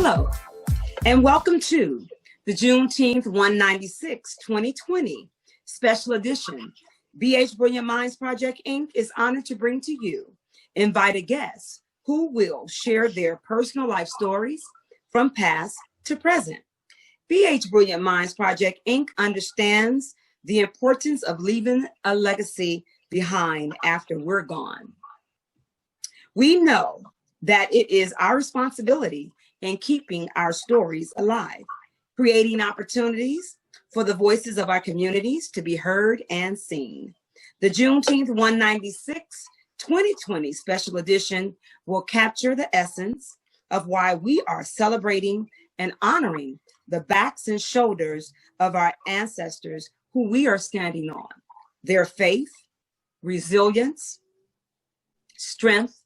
Hello, and welcome to the Juneteenth 196 2020 special edition. B.H. Brilliant Minds Project, Inc. is honored to bring to you invited guests who will share their personal life stories from past to present. B.H. Brilliant Minds Project, Inc. understands the importance of leaving a legacy behind after we're gone. We know that it is our responsibility in keeping our stories alive, creating opportunities for the voices of our communities to be heard and seen. The Juneteenth 196 2020 special edition will capture the essence of why we are celebrating and honoring the backs and shoulders of our ancestors who we are standing on. Their faith, resilience, strength,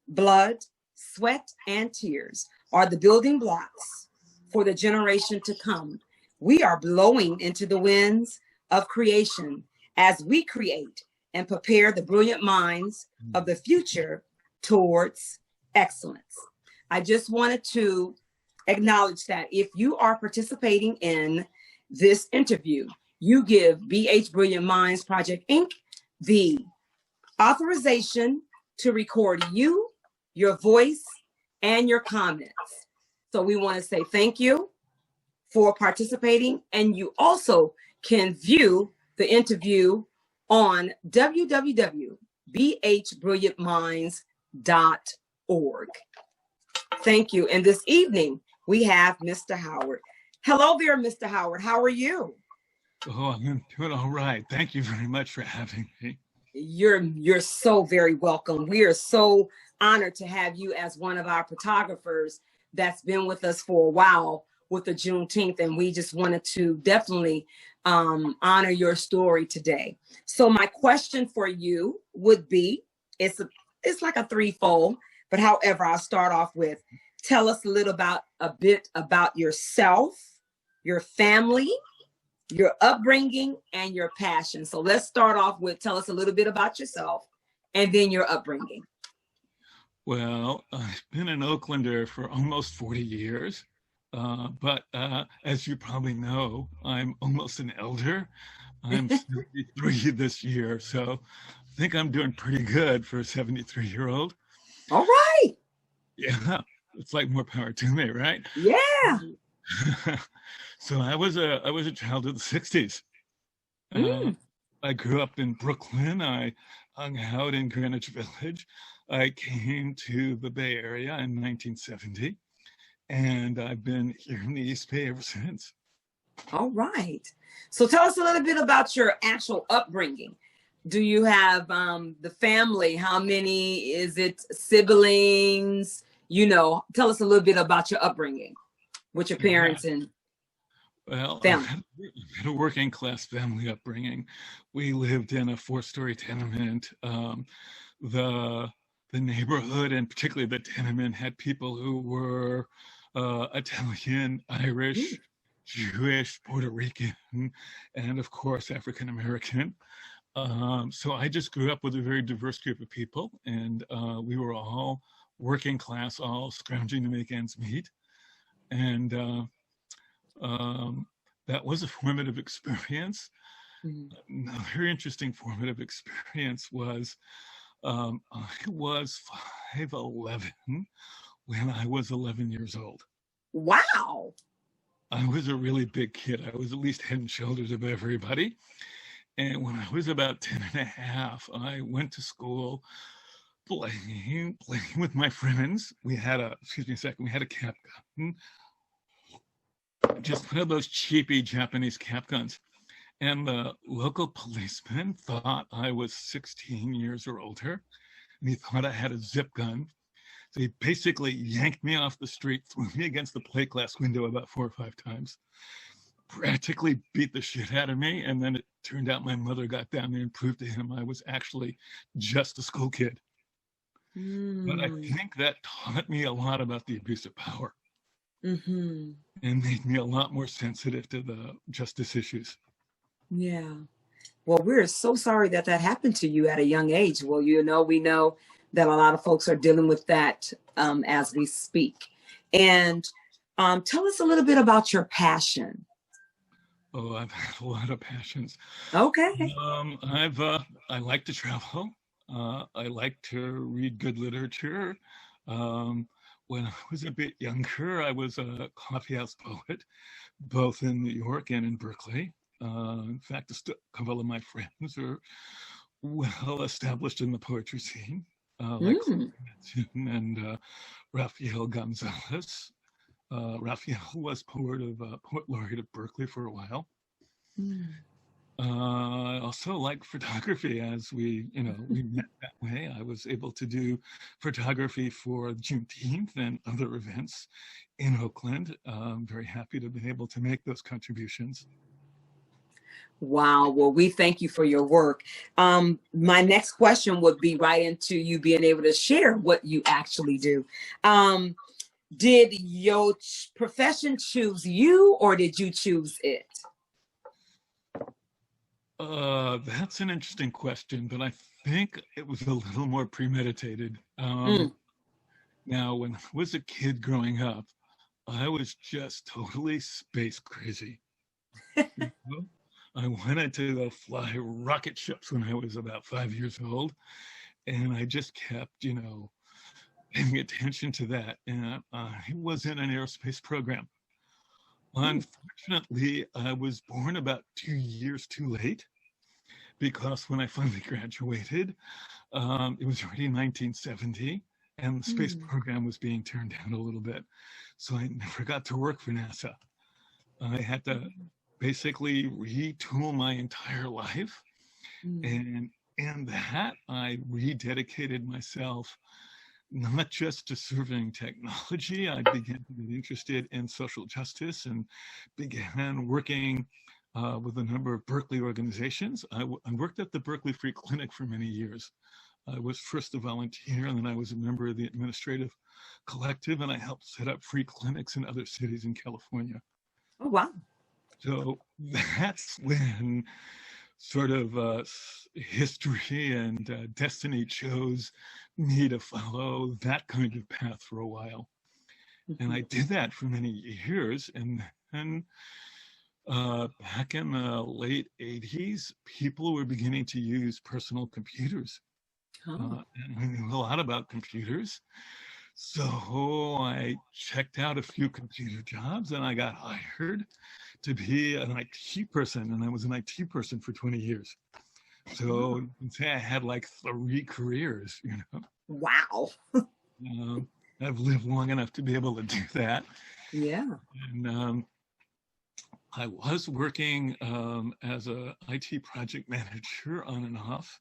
blood, sweat, and tears are the building blocks for the generation to come. We are blowing into the winds of creation as we create and prepare the brilliant minds of the future towards excellence. I just wanted to acknowledge that if you are participating in this interview, you give B.H. Brilliant Minds Project, Inc. the authorization to record you, your voice, and your comments. So we want to say thank you for participating, and you also can view the interview on www.bhbrilliantminds.org. Thank you. And this evening we have Mr. Howard. Hello there, Mr. Howard. How are you? Oh, I'm doing all right. Thank you very much for having me. You're so very welcome. We are so honored to have you as one of our photographers that's been with us for a while with the Juneteenth, and we just wanted to definitely honor your story today. So my question for you would be, it's like a threefold, but however, I'll start off with, tell us a bit about yourself, your family, your upbringing, and your passion. So let's start off with, tell us a little bit about yourself and then your upbringing. Well, I've been an Oaklander for almost 40 years, but as you probably know, I'm almost an elder. I'm 73 this year, so I think I'm doing pretty good for a 73-year-old. All right. Yeah, it's like more power to me, right? Yeah. So I was a child of the 60s. I grew up in Brooklyn. I hung out in Greenwich Village. I came to the Bay Area in 1970, and I've been here in the East Bay ever since. All right. So tell us a little bit about your actual upbringing. Do you have the family? How many is it? Siblings? You know, tell us a little bit about your upbringing with your parents and family. I had a working class family upbringing. We lived in a 4-story tenement. The neighborhood, and particularly the tenement, had people who were Italian, Irish, Jewish, Puerto Rican, and of course, African American. So I just grew up with a very diverse group of people, and we were all working class, all scrounging to make ends meet. And that was a formative experience. Another interesting formative experience was I was 5'11" when I was 11 years old. Wow. I was a really big kid. I was at least head and shoulders above everybody. And when I was about 10 and a half, I went to school playing with my friends. We had a cap gun. Just one of those cheapy Japanese cap guns. And the local policeman thought I was 16 years or older, and he thought I had a zip gun. So he basically yanked me off the street, threw me against the plate glass window about 4 or 5 times, practically beat the shit out of me. And then it turned out my mother got down there and proved to him I was actually just a school kid. But I think that taught me a lot about the abuse of power and made me a lot more sensitive to the justice issues. Yeah. Well, we're so sorry that happened to you at a young age. Well, you know, we know that a lot of folks are dealing with that as we speak. And Tell us a little bit about your passion. Oh, I've had a lot of passions. Okay. I like to travel. I like to read good literature. When I was a bit younger, I was a coffeehouse poet, both in New York and in Berkeley. In fact, a couple of my friends are well established in the poetry scene, like Mm. and Rafael Gonzalez. Raphael was poet laureate at Berkeley for a while. Mm. I also like photography, as we met that way. I was able to do photography for Juneteenth and other events in Oakland. I'm very happy to be able to make those contributions. Wow. Well, we thank you for your work. My next question would be right into you being able to share what you actually do. Did your profession choose you, or did you choose it? That's an interesting question, but I think it was a little more premeditated. Mm. Now, when I was a kid growing up, I was just totally space crazy. You know? I wanted to go fly rocket ships when I was about 5 years old, and I just kept, paying attention to that. And I was in an aerospace program. Unfortunately, I was born about 2 years too late, because when I finally graduated, it was already 1970, and the space program was being turned down a little bit. So I never got to work for NASA. I had to basically retool my entire life. And in that, I rededicated myself not just to serving technology. I began to get interested in social justice and began working with a number of Berkeley organizations. I worked at the Berkeley Free Clinic for many years. I was first a volunteer, and then I was a member of the administrative collective, and I helped set up free clinics in other cities in California. Oh, wow. So that's when sort of history and destiny chose me to follow that kind of path for a while. And I did that for many years. And then back in the late 80s, people were beginning to use personal computers. And I knew a lot about computers. So I checked out a few computer jobs, and I got hired to be an IT person. And I was an IT person for 20 years. So you can say I had like 3 careers, Wow. I've lived long enough to be able to do that. Yeah. And I was working as a IT project manager on and off.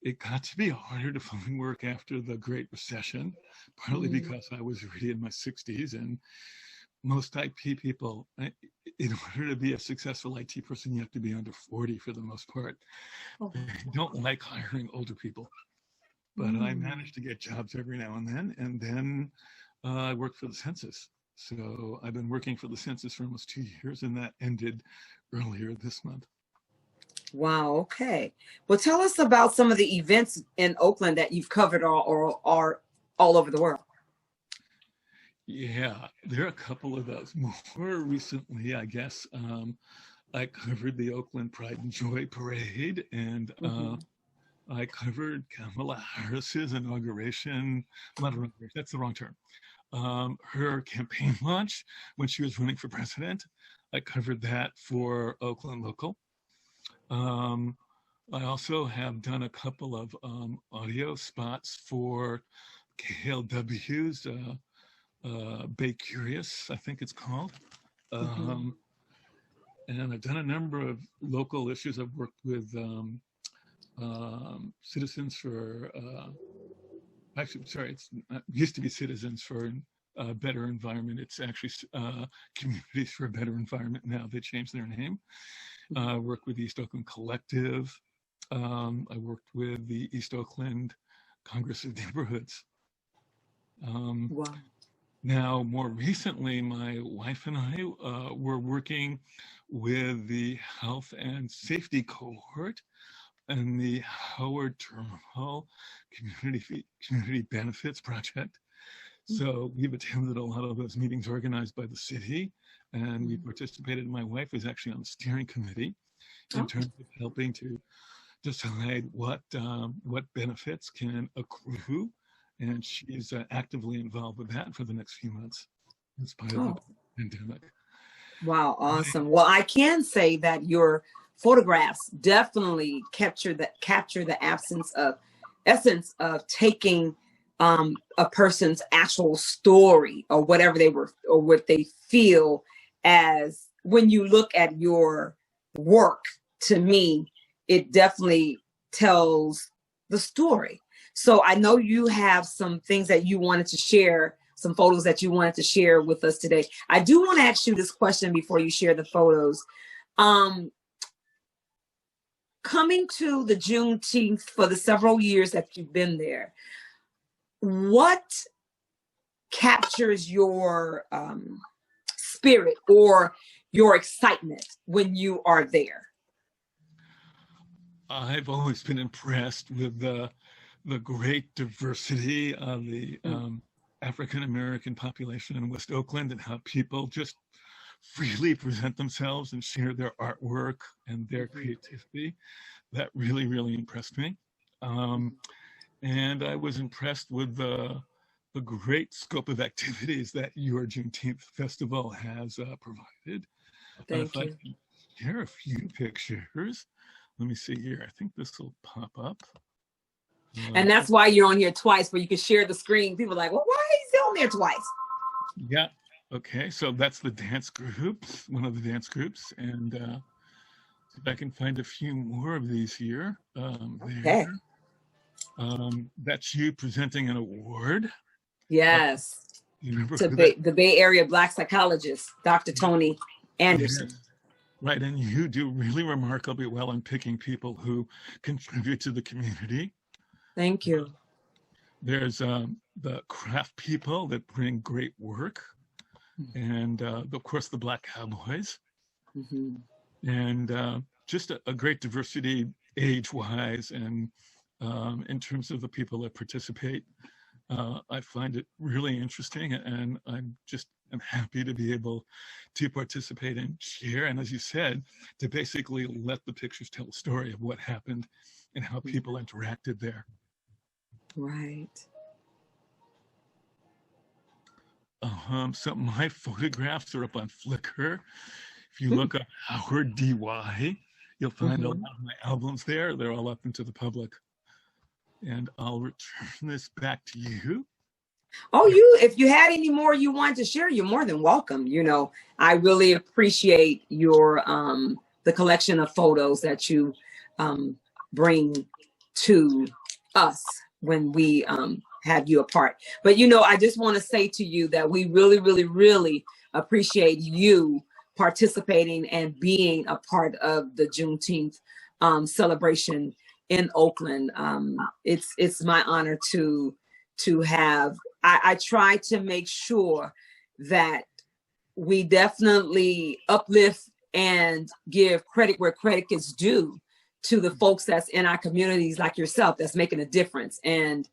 It got to be harder to find work after the Great Recession, partly because I was already in my 60s, and most IT people, in order to be a successful IT person, you have to be under 40 for the most part. They don't like hiring older people. But I managed to get jobs every now and then I worked for the census. So I've been working for the census for almost 2 years, and that ended earlier this month. Wow. Okay. Well, tell us about some of the events in Oakland that you've covered or are all over the world. Yeah, there are a couple of those. More recently, I guess, I covered the Oakland Pride and Joy Parade, and I covered Kamala Harris's inauguration. Not inauguration, that's the wrong term. Her campaign launch when she was running for president. I covered that for Oakland Local. I also have done a couple of audio spots for KLW's Bay Curious, I think it's called. And I've done a number of local issues. I've worked with Citizens for, actually, sorry, it used to be Citizens for a Better Environment. It's actually Communities for a Better Environment now. They changed their name. I worked with East Oakland Collective. I worked with the East Oakland Congress of Neighborhoods. Wow. Now, more recently, my wife and I were working with the Health and Safety Cohort and the Howard Terminal Community Benefits Project. So we've attended a lot of those meetings organized by the city, and we participated. My wife was actually on the steering committee in terms of helping to decide what benefits can accrue, and she's actively involved with that for the next few months in spite of the pandemic. Wow, awesome. Well, I can say that your photographs definitely capture the essence of taking a person's actual story or whatever they were or what they feel as when you look at your work. To me, it definitely tells the story. So I know you have some things that you wanted to share, some photos that you wanted to share with us today. I do want to ask you this question before you share the photos. Coming to the Juneteenth for the several years that you've been there, what captures your spirit or your excitement when you are there? I've always been impressed with the great diversity of the African-American population in West Oakland and how people just freely present themselves and share their artwork and their creativity. That really, really impressed me. And I was impressed with the great scope of activities that your Juneteenth Festival has provided. Thank you. I can share a few pictures. Let me see here. I think this will pop up. And that's why you're on here twice, where you can share the screen. People are like, well, why is he on there twice? Yeah. Okay. So that's the dance group, one of the dance groups. And if I can find a few more of these here. Okay. That's you presenting an award. Yes. You remember the Bay Area Black psychologist, Dr. Tony Anderson. Yes. Right, and you do really remarkably well in picking people who contribute to the community. Thank you. There's the craft people that bring great work, and of course the Black Cowboys, and just a great diversity age-wise and in terms of the people that participate. I find it really interesting, and I'm happy to be able to participate and share. And as you said, to basically let the pictures tell a story of what happened and how people interacted there. Right. So my photographs are up on Flickr. If you look up Howard DY, you'll find a lot of my albums there. They're all up into the public. And I'll return this back to you. Oh, if you had any more you wanted to share, you're more than welcome. You know, I really appreciate your the collection of photos that you bring to us when we have you apart. But, you know, I just want to say to you that we really, really, really appreciate you participating and being a part of the Juneteenth celebration in Oakland. It's my honor to have. I try to make sure that we definitely uplift and give credit where credit is due to the folks that's in our communities like yourself that's making a difference. And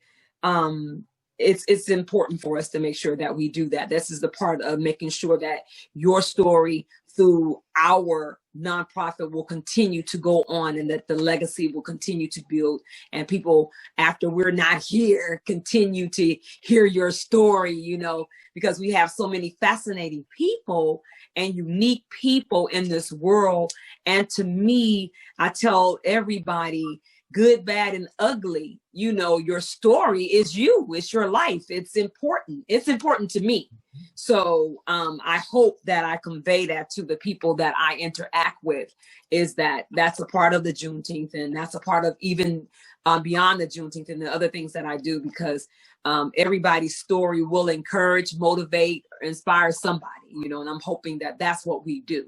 it's important for us to make sure that we do that. This is the part of making sure that your story through our nonprofit will continue to go on, and that the legacy will continue to build, and people after we're not here continue to hear your story, you know, because we have so many fascinating people and unique people in this world. And to me, I tell everybody, good, bad, and ugly, you know, your story is you, it's your life. It's important. It's important to me. So I hope that I convey that to the people that I interact with, is that that's a part of the Juneteenth, and that's a part of even beyond the Juneteenth and the other things that I do, because everybody's story will encourage, motivate, or inspire somebody, you know, and I'm hoping that that's what we do.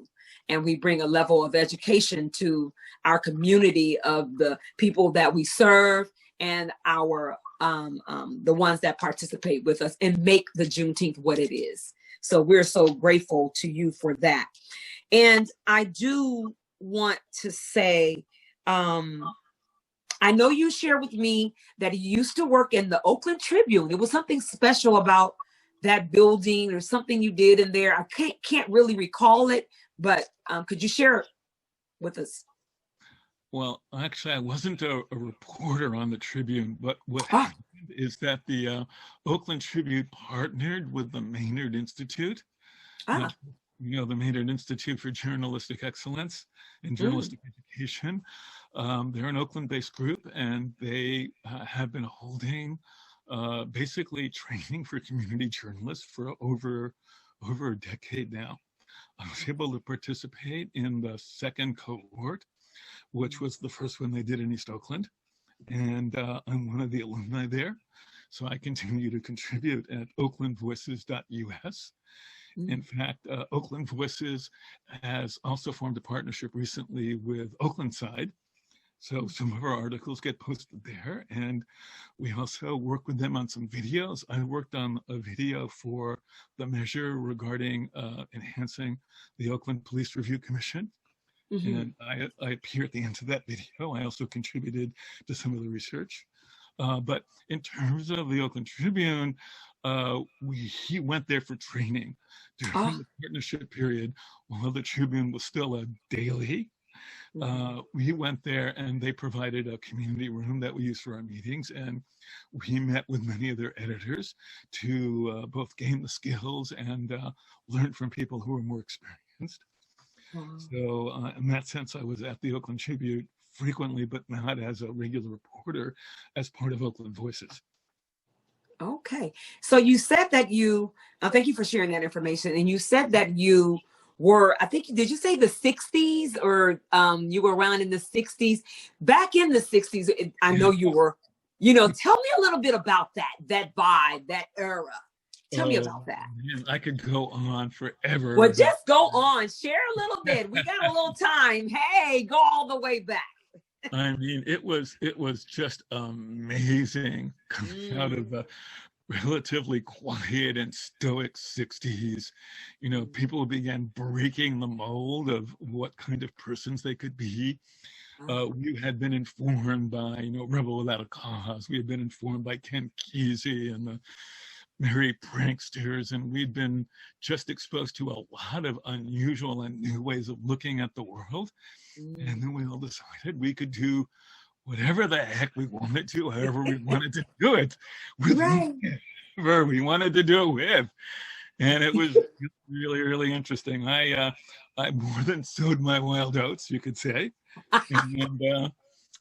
And we bring a level of education to our community of the people that we serve and our the ones that participate with us, and make the Juneteenth what it is. So we're so grateful to you for that. And I do want to say, I know you shared with me that you used to work in the Oakland Tribune. It was something special about that building or something you did in there. I can't really recall it, but could you share it with us? Well, actually, I wasn't a reporter on the Tribune, but what Ah, happened is that the Oakland Tribune partnered with the Maynard Institute. Uh, ah, the Maynard Institute for Journalistic Excellence and mm, Journalistic Education. They're an Oakland-based group, and they have been holding basically training for community journalists for over a decade now. I was able to participate in the second cohort, which was the first one they did in East Oakland. And I'm one of the alumni there. So I continue to contribute at oaklandvoices.us. mm. In fact, Oakland Voices has also formed a partnership recently with Oakland Side. So some of our articles get posted there. And we also work with them on some videos. I worked on a video for the measure regarding enhancing the Oakland Police Review Commission. Mm-hmm. And I appear at the end of that video. I also contributed to some of the research. But in terms of the Oakland Tribune, he went there for training during Ah, the partnership period while the Tribune was still a daily. We went there and they provided a community room that we used for our meetings, and we met with many of their editors to both gain the skills and learn from people who were more experienced. wow. So in that sense, I was at the Oakland Tribune frequently, but not as a regular reporter, as part of Oakland Voices. Okay. So you said that thank you for sharing that information. And you said that you were, I think, did you say the 60s or you were around in the 60s? Back in the 60s, I know you were, tell me a little bit about that vibe, that era. Tell me about that. Man, I could go on forever. Well, just go on. Share a little bit. We got a little time. Hey, go all the way back. I mean, it was just amazing coming out of the relatively quiet and stoic 60s. People began breaking the mold of what kind of persons they could be. We had been informed by, Rebel Without a Cause. We had been informed by Ken Kesey and the Merry Pranksters, and we'd been just exposed to a lot of unusual and new ways of looking at the world. And then we all decided we could do whatever the heck we wanted to, however we wanted to do it, with whoever we wanted to do it with. And it was really, really interesting. I more than sowed my wild oats, you could say. And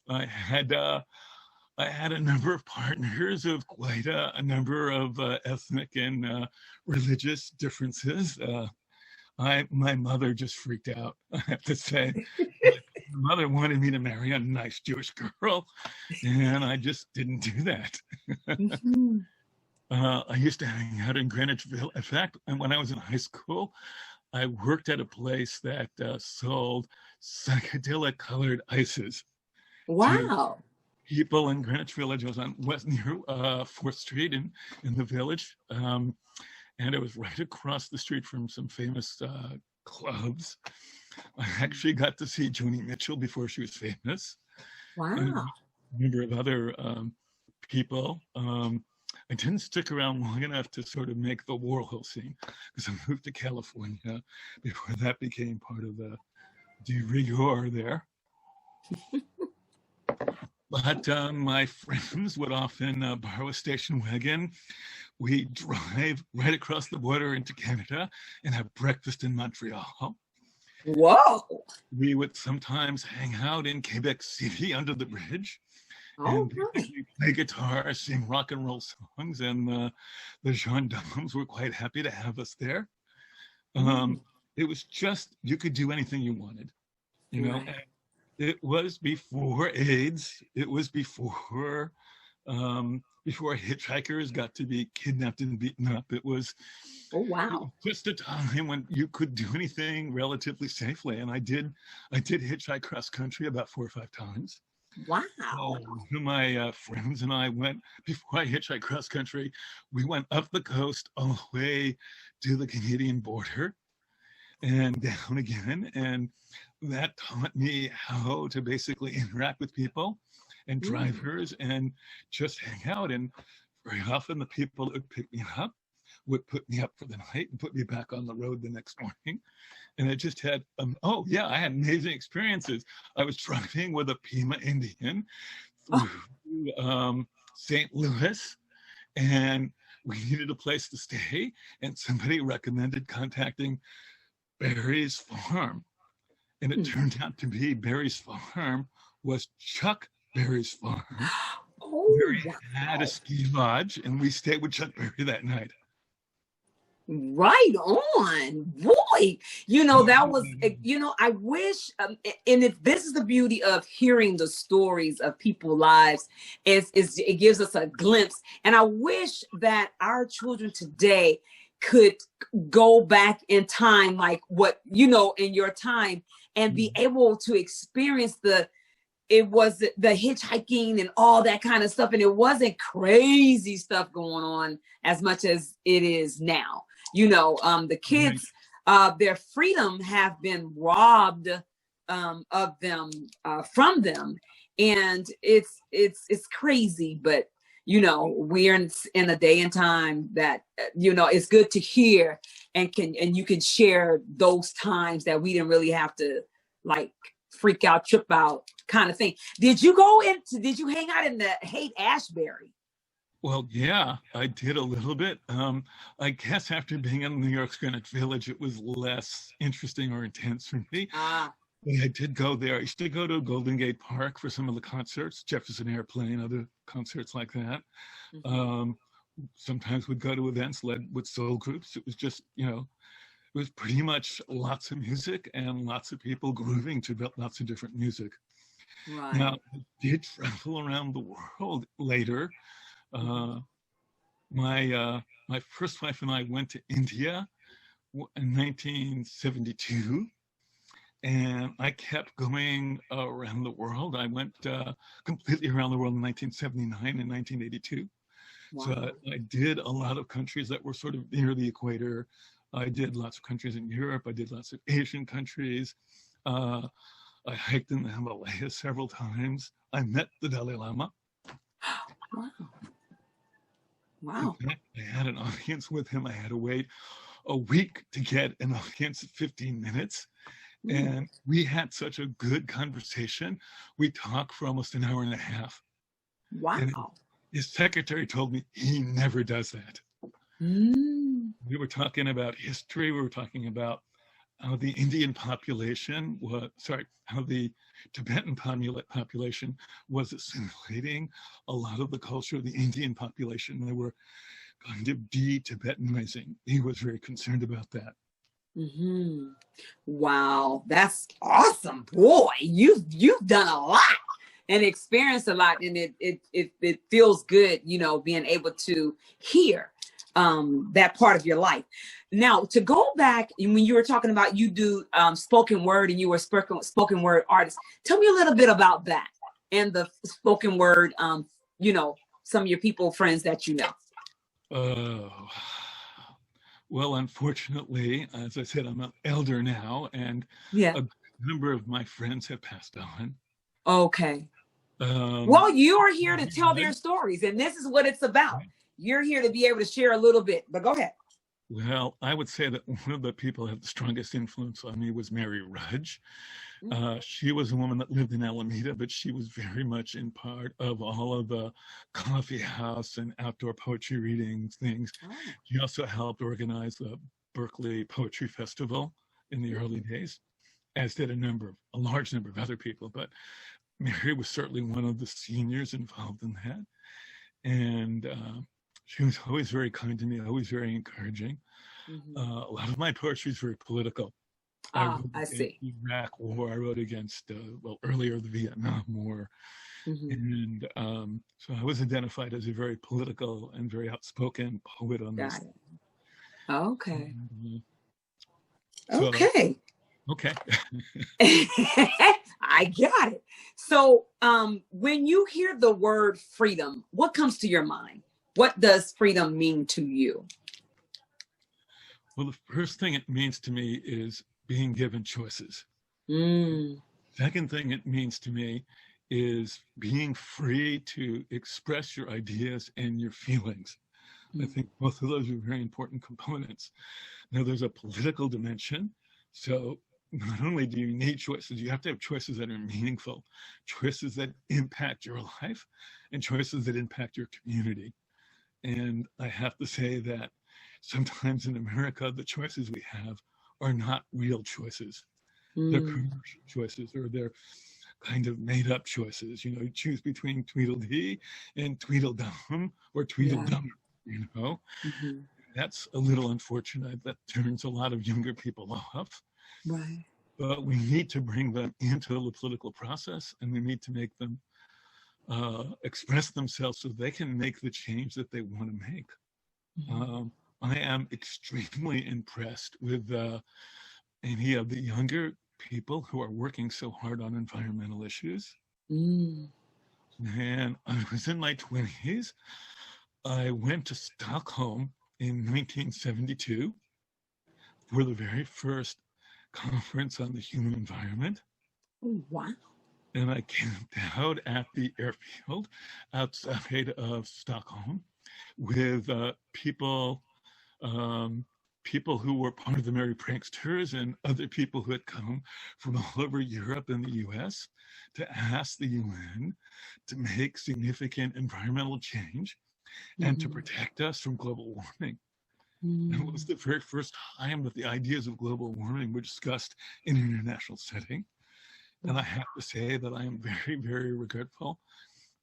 I had a number of partners of quite a number of ethnic and religious differences. My mother just freaked out, I have to say. My mother wanted me to marry a nice Jewish girl, and I just didn't do that. Mm-hmm. I used to hang out in Greenwichville. In fact, when I was in high school, I worked at a place that sold psychedelic colored ices. Wow. People in Greenwich Village. I was on near 4th Street in the Village. And it was right across the street from some famous clubs. I actually got to see Joni Mitchell before she was famous. Wow. And a number of other people. I didn't stick around long enough to sort of make the Warhol scene, because I moved to California before that became part of the de rigueur there. But my friends would often borrow a station wagon. We'd drive right across the border into Canada and have breakfast in Montreal. Whoa. We would sometimes hang out in Quebec City under the bridge. And play guitar, sing rock and roll songs, and the gendarmes were quite happy to have us there. It was just, you could do anything you wanted, And it was before AIDS. It was before hitchhikers got to be kidnapped and beaten up. It was just a time when you could do anything relatively safely. And I did hitchhike cross country about 4 or 5 times. Wow. So one of my friends and I went, before I hitchhiked cross country, we went up the coast all the way to the Canadian border and down again. And that taught me how to basically interact with people and drivers and just hang out. And very often the people that would pick me up would put me up for the night and put me back on the road the next morning. And I just had, oh yeah, I had amazing experiences. I was driving with a Pima Indian through St. Louis, and we needed a place to stay, and somebody recommended contacting Barry's Farm. And it turned out to be Barry's Farm was Chuck Berry's farm. Oh, Barry wow. had a ski lodge, and we stayed with Chuck Berry that night. Right on, boy. You know, that was, you know, I wish, and if this is the beauty of hearing the stories of people's lives, it gives us a glimpse. And I wish that our children today could go back in time, like what, you know, in your time, and be able to experience it was the hitchhiking and all that kind of stuff. And it wasn't crazy stuff going on as much as it is now. You know, the kids, their freedom have been robbed of them, from them. And it's crazy, but you know, we're in a day and time that, you know, it's good to hear and you can share those times that we didn't really have to like freak out, trip out kind of thing. Did you hang out in the Haight-Ashbury? Well, yeah, I did a little bit. I guess after being in New York's Greenwich Village, it was less interesting or intense for me. But I did go there. I used to go to Golden Gate Park for some of the concerts, Jefferson Airplane, other concerts like that. Mm-hmm. Sometimes we'd go to events led with soul groups. It was just, you know, it was pretty much lots of music and lots of people grooving to lots of different music. Right. Now, I did travel around the world later. My first wife and I went to India in 1972, and I kept going around the world. I went completely around the world in 1979 and 1982. Wow. So I did a lot of countries that were sort of near the equator. I did lots of countries in Europe. I did lots of Asian countries. I hiked in the Himalayas several times. I met the Dalai Lama. Wow. Wow. In fact, I had an audience with him. I had to wait a week to get an audience of 15 minutes. And we had such a good conversation. We talked for almost an hour and a half. Wow. And his secretary told me he never does that. We were talking about history. We were talking about how the Indian population how the Tibetan population was assimilating a lot of the culture of the Indian population. They were kind of de-Tibetanizing. He was very concerned about that. Mm-hmm. Wow, that's awesome, boy. You've done a lot and experienced a lot, and it feels good, you know, being able to hear that part of your life. Now, to go back, when you were talking about you do spoken word and you were spoken word artist, tell me a little bit about that and the spoken word, you know, some of your people, friends that you know. Well, unfortunately, as I said, I'm an elder now, and a number of my friends have passed on. Okay. Well, you are here to tell their stories, and this is what it's about. You're here to be able to share a little bit, but go ahead. Well, I would say that one of the people who had the strongest influence on me was Mary Rudge. She was a woman that lived in Alameda, but she was very much in part of all of the coffee house and outdoor poetry reading things. She also helped organize the Berkeley Poetry Festival in the early days, as did a large number of other people. But Mary was certainly one of the seniors involved in that. And she was always very kind to me, always very encouraging. A lot of my poetry is very political. I see. The Iraq War. I wrote against, earlier the Vietnam War. And so I was identified as a very political and very outspoken poet on this. Okay. Okay. I got it. So when you hear the word freedom, what comes to your mind? What does freedom mean to you? Well, the first thing it means to me is being given choices. Second thing it means to me is being free to express your ideas and your feelings. I think both of those are very important components. Now, there's a political dimension. So not only do you need choices, you have to have choices that are meaningful, choices that impact your life, and choices that impact your community. And I have to say that sometimes in America, the choices we have are not real choices. They're commercial choices, or they're kind of made up choices. You know, you choose between Tweedledee and Tweedledum or Tweedledum, you know. That's a little unfortunate. That turns a lot of younger people off. Right. But we need to bring them into the political process, and we need to make them express themselves so they can make the change that they want to make. I am extremely impressed with any of the younger people who are working so hard on environmental issues. And I was in my 20s. I went to Stockholm in 1972 for the very first conference on the human environment. Oh, wow. And I camped out at the airfield outside of Stockholm with people who were part of the Merry Pranksters and other people who had come from all over Europe and the US to ask the UN to make significant environmental change and to protect us from global warming. And it was the very first time that the ideas of global warming were discussed in an international setting. And I have to say that I am very, very regretful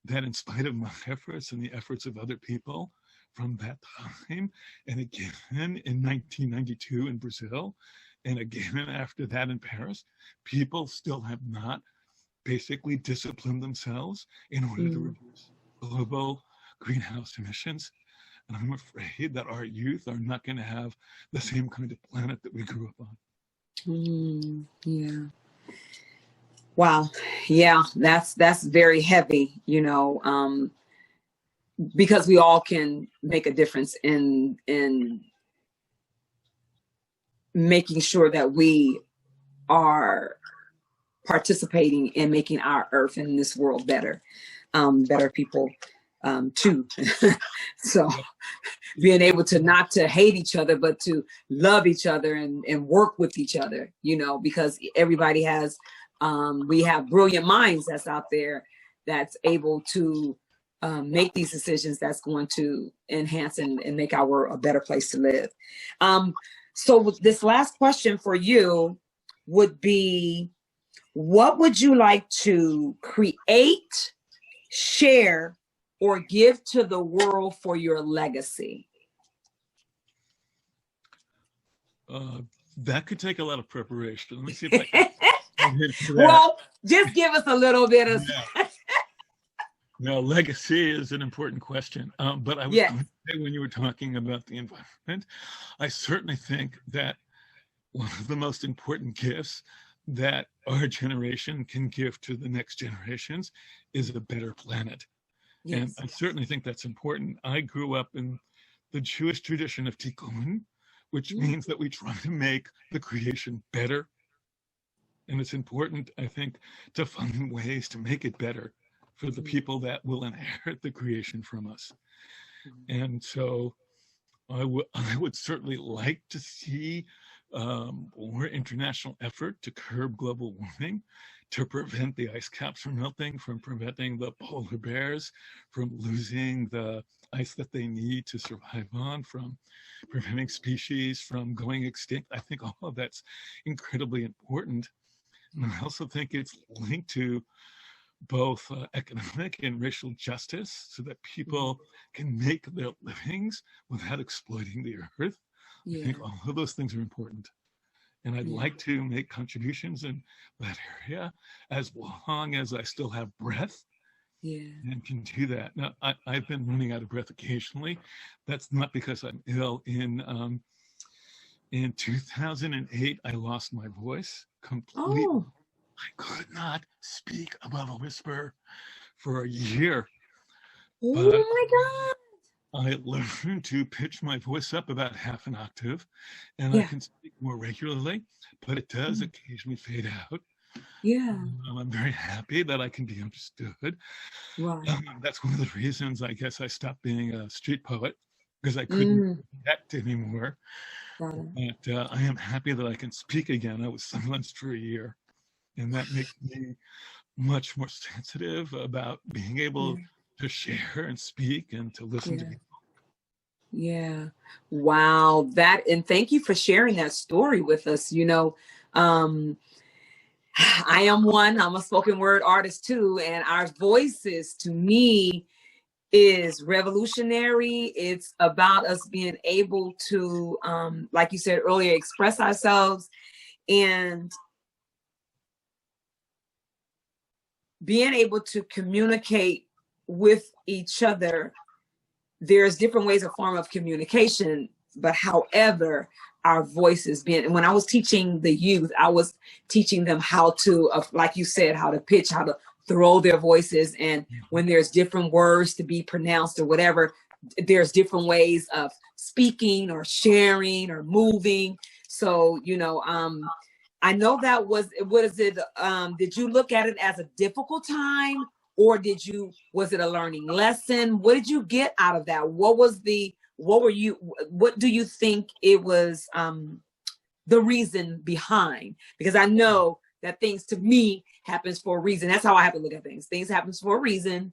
that in spite of my efforts and the efforts of other people from that time, and again in 1992 in Brazil, and again after that in Paris, people still have not basically disciplined themselves in order to reduce global greenhouse emissions. And I'm afraid that our youth are not going to have the same kind of planet that we grew up on. Yeah. Wow. Yeah, that's very heavy, you know, because we all can make a difference in making sure that we are participating in making our earth and this world better, better people too. So being able to not to hate each other, but to love each other and work with each other, you know, because everybody has, we have brilliant minds that's out there that's able to make these decisions that's going to enhance and make our world a better place to live. So this last question for you would be, what would you like to create, share, or give to the world for your legacy? That could take a lot of preparation. Let me see if I can. Well, just give us a little bit of. Now, legacy is an important question. But I was going to say, when you were talking about the environment, I certainly think that one of the most important gifts that our generation can give to the next generations is a better planet. And I certainly think that's important. I grew up in the Jewish tradition of tikkun, which means that we try to make the creation better. And it's important, I think, to find ways to make it better for the people that will inherit the creation from us. And so I would certainly like to see more international effort to curb global warming, to prevent the ice caps from melting, from preventing the polar bears from losing the ice that they need to survive on, from preventing species from going extinct. I think all of that's incredibly important. And I also think it's linked to both economic and racial justice so that people can make their livings without exploiting the earth. I think all of those things are important. And I'd like to make contributions in that area as long as I still have breath and can do that. Now, I've been running out of breath occasionally. That's not because I'm ill. In 2008, I lost my voice completely. I could not speak above a whisper for a year. Oh my God. I learned to pitch my voice up about half an octave, and I can speak more regularly, but it does occasionally fade out. I'm very happy that I can be understood. That's one of the reasons I guess I stopped being a street poet, because I couldn't connect anymore. Got it. But I am happy that I can speak again. I was silenced for a year, and that makes me much more sensitive about being able to share and speak and to listen to people. Yeah. Wow. And thank you for sharing that story with us. I'm a spoken word artist too. And our voices, to me, is revolutionary. It's about us being able to, like you said earlier, express ourselves and being able to communicate with each other. There's different ways of form of communication, but however, our voices being, when I was teaching the youth, I was teaching them how to, like you said, how to pitch, how to throw their voices. And when there's different words to be pronounced or whatever, there's different ways of speaking or sharing or moving. So, I know that was, what is it? Did you look at it as a difficult time, or was it a learning lesson? What did you get out of that? What do you think it was, the reason behind? Because I know that things, to me, happens for a reason. That's how I have to look at things. Things happens for a reason.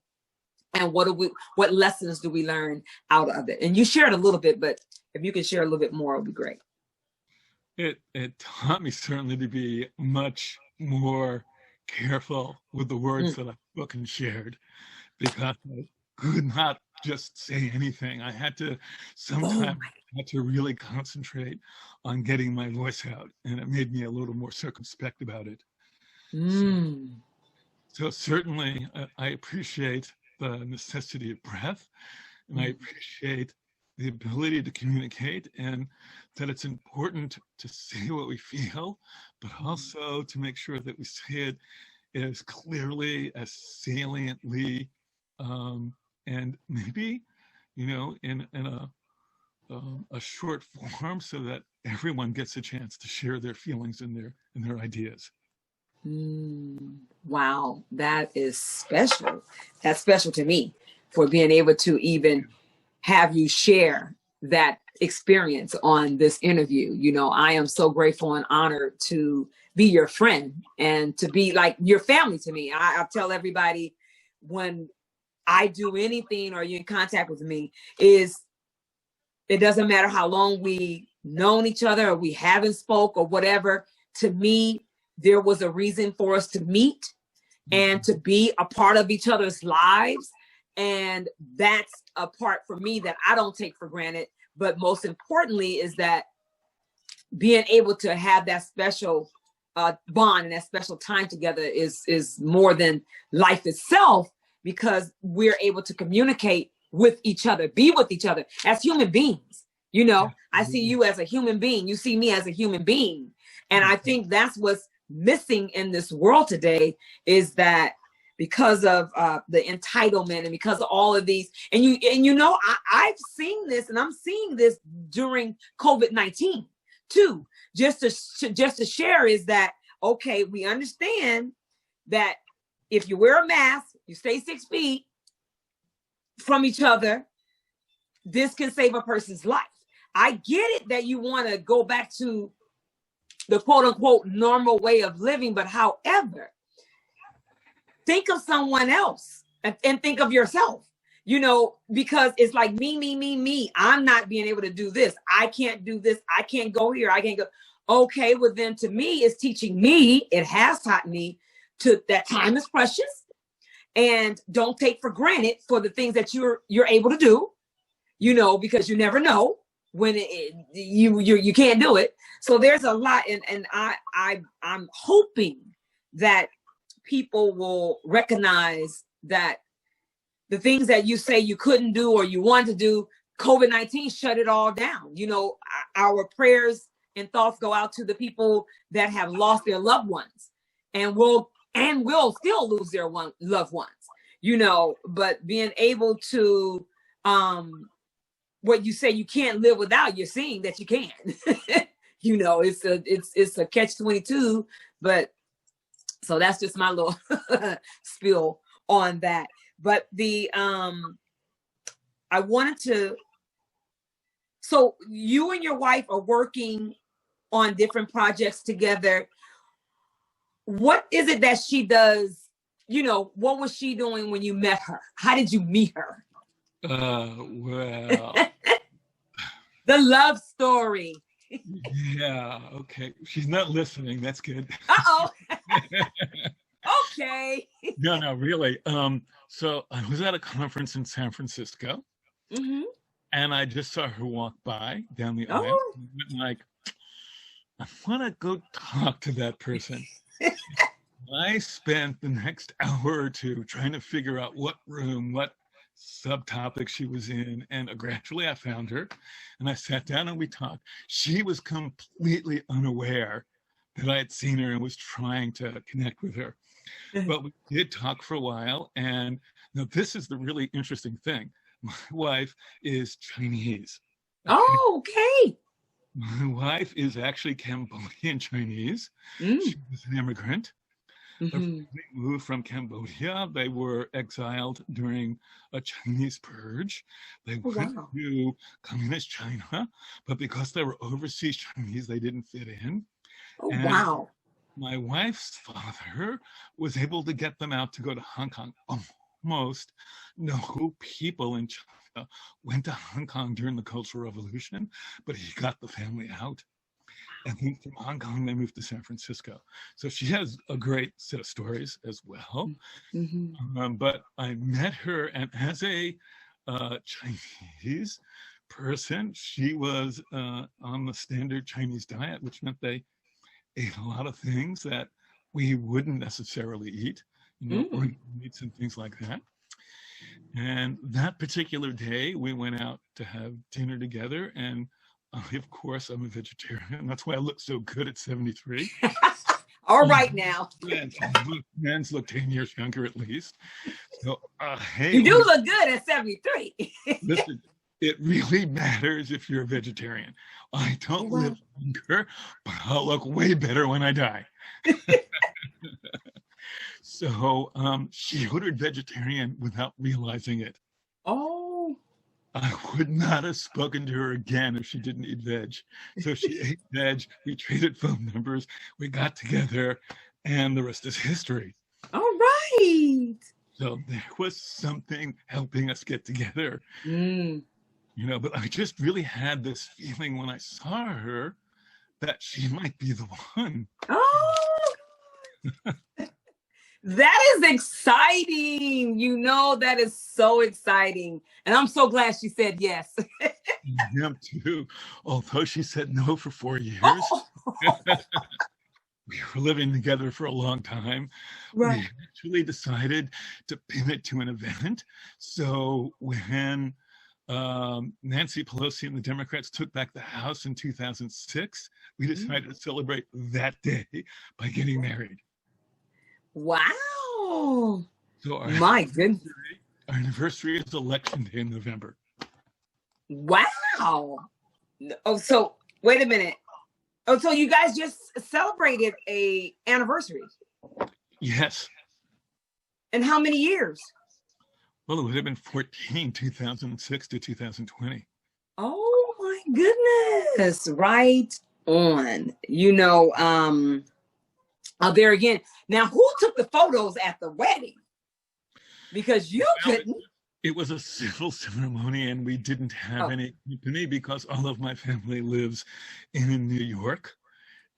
And what lessons do we learn out of it? And you shared a little bit, but if you can share a little bit more, it would be great. It taught me certainly to be much more careful with the words that I spoke and shared, because I could not just say anything. I had to sometimes really concentrate on getting my voice out, and it made me a little more circumspect about it. So certainly I appreciate the necessity of breath, and I appreciate the ability to communicate, and that it's important to say what we feel, but also to make sure that we say it as clearly, as saliently, and maybe, in a short form, so that everyone gets a chance to share their feelings and their ideas. Wow, that is special. That's special to me, for being able to even have you share that experience on this interview. I am so grateful and honored to be your friend and to be like your family to me. I tell everybody, when I do anything or you're in contact with me, it doesn't matter how long we known each other or we haven't spoke or whatever. To me, there was a reason for us to meet and to be a part of each other's lives. And that's a part for me that I don't take for granted. But most importantly is that being able to have that special bond and that special time together is more than life itself, because we're able to communicate with each other, be with each other as human beings. I see you as a human being. You see me as a human being. And I think that's what's missing in this world today, is that because of the entitlement and because of all of these, and I've seen this, and I'm seeing this during COVID-19 too. Just to share is that, okay, we understand that if you wear a mask, you stay 6 feet from each other, this can save a person's life. I get it that you want to go back to the quote unquote normal way of living, but however, think of someone else and think of yourself, because it's like me. I'm not being able to do this. I can't do this. I can't go here. I can't go. Okay, well then, to me, it's teaching me. It has taught me that time is precious, and don't take for granted for the things that you're able to do, because you never know when you can't do it. So there's a lot, and I'm hoping that people will recognize that the things that you say you couldn't do or you want to do, COVID-19 shut it all down. Our prayers and thoughts go out to the people that have lost their loved ones and will still lose their loved ones, but being able to, what you say you can't live without, you're seeing that you can. It's a catch-22, but so that's just my little spiel on that. But I wanted to So you and your wife are working on different projects together. What is it that she does? You know, what was she doing when you met her? How did you meet her? Well, The love story. yeah, okay. She's not listening. That's good. Uh-oh. Okay. No, really. So I was at a conference in San Francisco, Mm-hmm. and I just saw her walk by down the aisle. Oh. And I went like, I want to go talk to that person. I spent the next hour or two trying to figure out what room, what subtopic she was in, and gradually I found her, and I sat down and we talked. She was completely unaware that I had seen her and was trying to connect with her. But we did talk for a while, and now this is the really interesting thing. My wife is Chinese. Oh, okay. My wife is actually Cambodian Chinese. Mm. She was an immigrant. Her Mm-hmm. family moved from Cambodia. They were exiled during a Chinese purge. They Oh, went wow. to communist China, but because they were overseas Chinese, they didn't fit in. Oh, And wow. my wife's father was able to get them out to go to Hong Kong. Almost no people in China went to Hong Kong during the Cultural Revolution, but he got the family out. And then from Hong Kong, they moved to San Francisco. So she has a great set of stories as well. Mm-hmm. But I met her, and as a Chinese person, she was on the standard Chinese diet, which meant they ate a lot of things that we wouldn't necessarily eat, organ meats and things like that. And that particular day, we went out to have dinner together, and of course, I'm a vegetarian. That's why I look so good at 73. All right now. Men's look 10 years younger at least. So, hey. You do look good at 73. Listen, it really matters if you're a vegetarian. I don't live longer, but I'll look way better when I die. So she ordered vegetarian without realizing it. Oh. I would not have spoken to her again if she didn't eat veg. So she ate veg. We traded phone numbers. We got together, and the rest is history. All right. So there was something helping us get together. But I just really had this feeling when I saw her that she might be the one. Oh. That is exciting. That is so exciting. And I'm so glad she said yes. Him too. Although she said no for 4 years. Oh. We were living together for a long time. Right. We actually decided to pin it to an event. So when Nancy Pelosi and the Democrats took back the House in 2006, we decided to celebrate that day by getting married. Wow. So My goodness. Our anniversary is Election Day in November. Wow. Oh, so wait a minute. Oh, so you guys just celebrated a anniversary? Yes. And how many years? Well, it would have been 14, 2006 to 2020. Oh my goodness. Right on. There again. Now, who took the photos at the wedding? Because you couldn't. It was a civil ceremony, and we didn't have any company because all of my family lives in New York,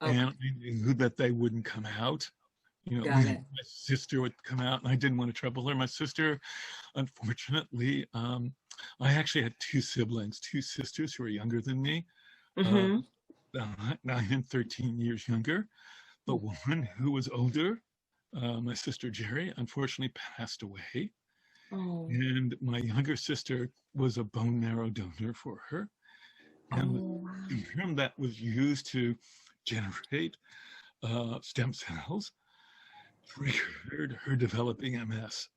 and I knew that they wouldn't come out. My sister would come out, and I didn't want to trouble her. My sister, unfortunately, I actually had two siblings, two sisters who were younger than me, 9 and 13 years younger. The one who was older, my sister Jerry, unfortunately passed away. Oh. And my younger sister was a bone marrow donor for her. And the serum that was used to generate stem cells triggered her developing MS.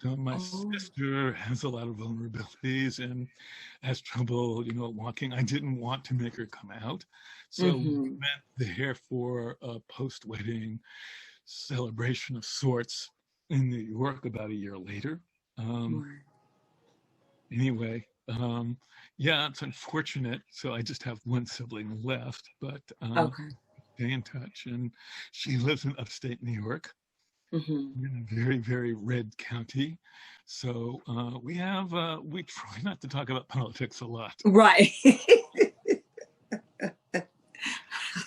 So my sister has a lot of vulnerabilities and has trouble, walking. I didn't want to make her come out. So we went there for a post-wedding celebration of sorts in New York about a year later. Anyway, Yeah, it's unfortunate. So I just have one sibling left, but Okay. stay in touch. And she lives in upstate New York, Hmm. in a very, very red county. So we try not to talk about politics a lot. Right.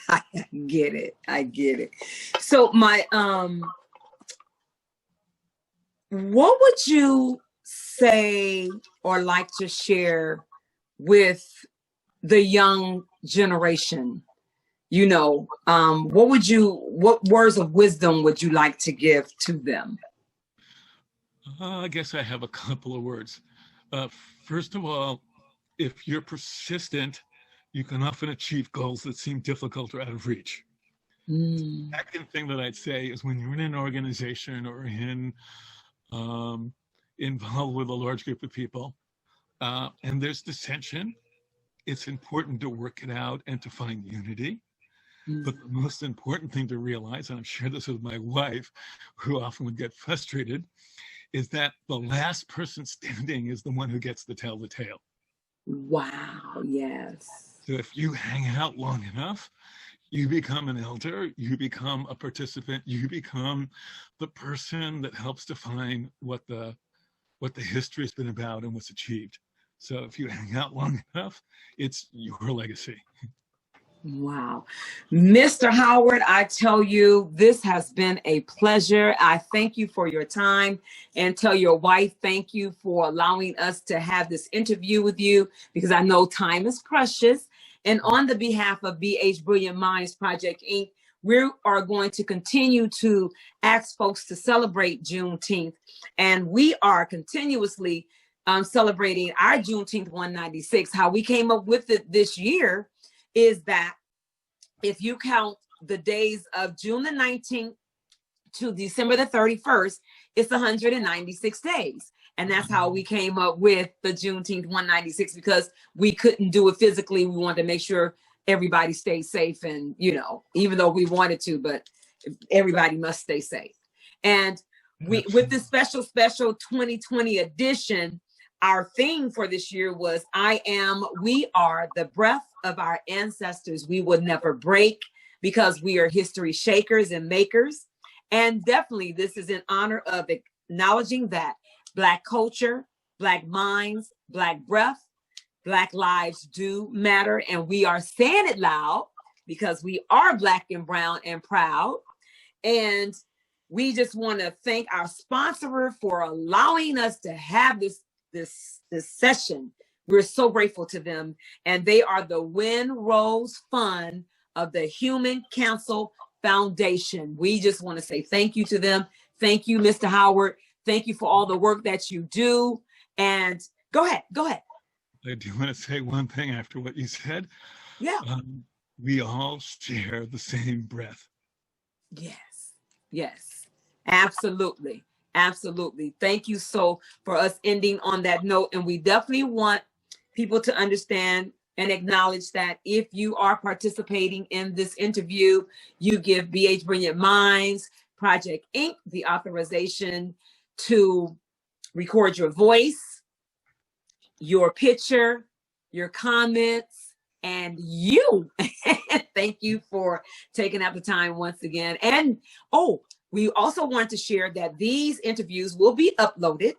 I get it. I get it. So what would you say or like to share with the young generation? What words of wisdom would you like to give to them? I guess I have a couple of words. Uh, First of all, if you're persistent, you can often achieve goals that seem difficult or out of reach. Mm. Second thing that I'd say is when you're in an organization or involved with a large group of people, and there's dissension, it's important to work it out and to find unity. But the most important thing to realize, and I'm sure this is my wife, who often would get frustrated, is that the last person standing is the one who gets to tell the tale. Wow. Yes. So if you hang out long enough, you become an elder, you become a participant, you become the person that helps define what the history has been about and what's achieved. So if you hang out long enough, it's your legacy. Wow. Mr. Howard, I tell you, this has been a pleasure. I thank you for your time, and tell your wife thank you for allowing us to have this interview with you, because I know time is precious. And on the behalf of B.H. Brilliant Minds Project, Inc., we are going to continue to ask folks to celebrate Juneteenth. And we are continuously celebrating our Juneteenth 196. How we came up with it this year is that if you count the days of June the 19th to December the 31st, it's 196 days. And that's how we came up with the Juneteenth 196, because we couldn't do it physically. We wanted to make sure everybody stays safe. And, even though we wanted to, but everybody must stay safe. And with this special 2020 edition, our theme for this year was we are the breath of our ancestors. We will never break, because we are history shakers and makers. And definitely this is in honor of acknowledging that Black culture, Black minds, Black breath, Black lives do matter. And we are saying it loud because we are Black and brown and proud. And we just want to thank our sponsor for allowing us to have this session. We're so grateful to them. And they are the Win-Rose Fund of the Human Council Foundation. We just want to say thank you to them. Thank you, Mr. Howard. Thank you for all the work that you do. And go ahead. I do want to say one thing after what you said. Yeah. We all share the same breath. Yes, absolutely. Thank you for us ending on that note. And we definitely want people to understand and acknowledge that if you are participating in this interview, you give B.H. Brilliant Minds Project Inc. the authorization to record your voice, your picture, your comments, and you. Thank you for taking out the time once again. And we also want to share that these interviews will be uploaded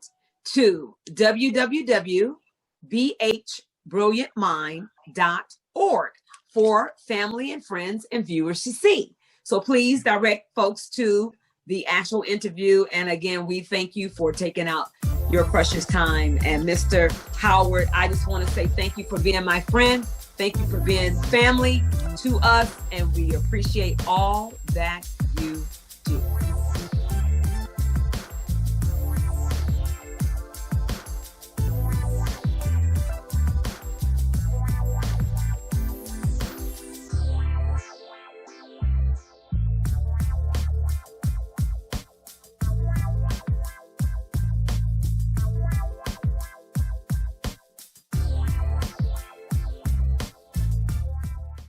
to www.bhbrilliantmind.org for family and friends and viewers to see. So please direct folks to the actual interview. And again, we thank you for taking out your precious time. And Mr. Howard, I just want to say thank you for being my friend. Thank you for being family to us. And we appreciate all that you do.